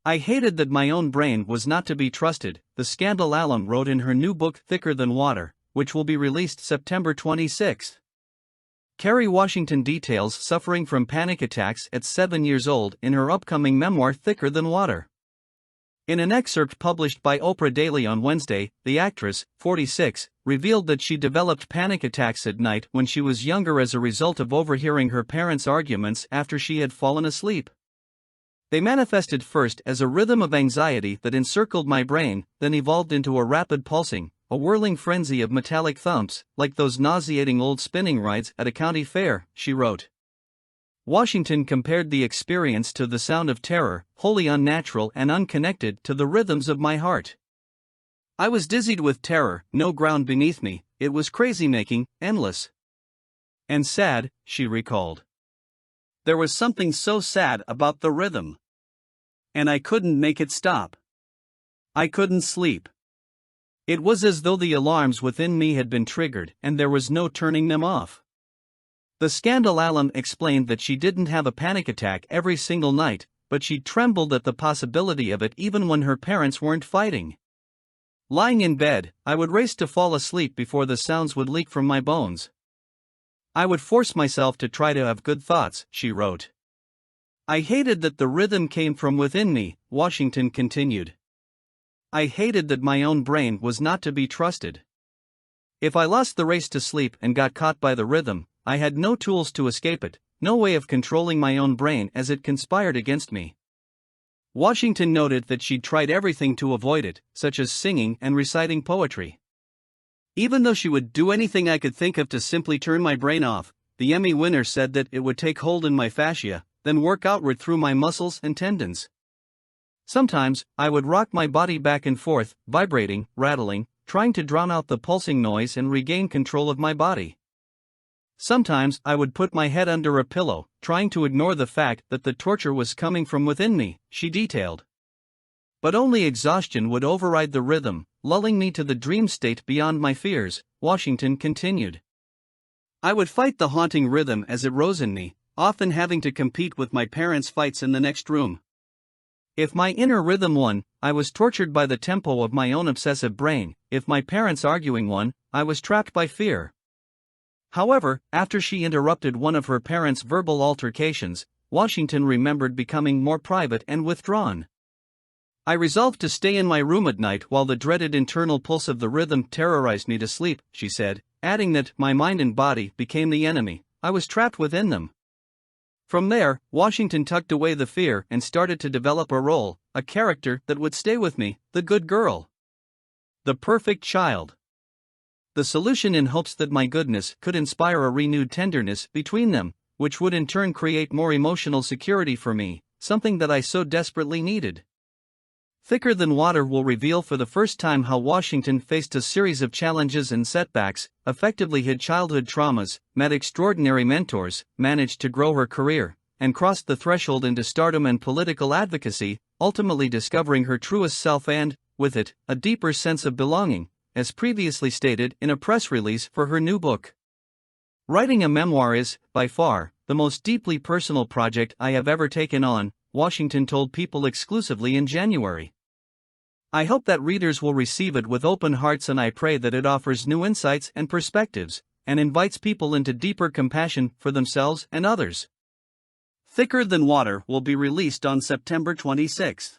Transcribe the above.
I hated that my own brain was not to be trusted, the scandal alum wrote in her new book Thicker Than Water, which will be released September 26. Kerry Washington details suffering from panic attacks at 7 years old in her upcoming memoir Thicker Than Water. In an excerpt published by Oprah Daily on Wednesday, the actress, 46, revealed that she developed panic attacks at night when she was younger as a result of overhearing her parents' arguments after she had fallen asleep. They manifested first as a rhythm of anxiety that encircled my brain, then evolved into a rapid pulsing, a whirling frenzy of metallic thumps, like those nauseating old spinning rides at a county fair, she wrote. Washington compared the experience to the sound of terror, wholly unnatural and unconnected to the rhythms of my heart. I was dizzied with terror, no ground beneath me, it was crazy-making, endless. And sad, she recalled. There was something so sad about the rhythm. And I couldn't make it stop. I couldn't sleep. It was as though the alarms within me had been triggered and there was no turning them off. The scandal alum explained that she didn't have a panic attack every single night, but she trembled at the possibility of it even when her parents weren't fighting. Lying in bed, I would race to fall asleep before the sounds would leak from my bones. I would force myself to try to have good thoughts, she wrote. I hated that the rhythm came from within me, Washington continued. I hated that my own brain was not to be trusted. If I lost the race to sleep and got caught by the rhythm, I had no tools to escape it, no way of controlling my own brain as it conspired against me. Washington noted that she'd tried everything to avoid it, such as singing and reciting poetry. Even though she would do anything I could think of to simply turn my brain off, the Emmy winner said that it would take hold in my fascia, then work outward through my muscles and tendons. Sometimes, I would rock my body back and forth, vibrating, rattling, trying to drown out the pulsing noise and regain control of my body. Sometimes I would put my head under a pillow, trying to ignore the fact that the torture was coming from within me, she detailed. But only exhaustion would override the rhythm, lulling me to the dream state beyond my fears, Washington continued. I would fight the haunting rhythm as it rose in me, often having to compete with my parents' fights in the next room. If my inner rhythm won, I was tortured by the tempo of my own obsessive brain. If my parents' arguing won, I was trapped by fear. However, after she interrupted one of her parents' verbal altercations, Washington remembered becoming more private and withdrawn. I resolved to stay in my room at night while the dreaded internal pulse of the rhythm terrorized me to sleep, she said, adding that my mind and body became the enemy. I was trapped within them. From there, Washington tucked away the fear and started to develop a role, a character that would stay with me, the good girl. The perfect child. The solution in hopes that my goodness could inspire a renewed tenderness between them, which would in turn create more emotional security for me, something that I so desperately needed. Thicker Than Water will reveal for the first time how Washington faced a series of challenges and setbacks, effectively hid childhood traumas, met extraordinary mentors, managed to grow her career, and crossed the threshold into stardom and political advocacy, ultimately discovering her truest self and, with it, a deeper sense of belonging, as previously stated in a press release for her new book. Writing a memoir is, by far, the most deeply personal project I have ever taken on, Washington told People exclusively in January. I hope that readers will receive it with open hearts, and I pray that it offers new insights and perspectives, and invites people into deeper compassion for themselves and others. Thicker Than Water will be released on September 26.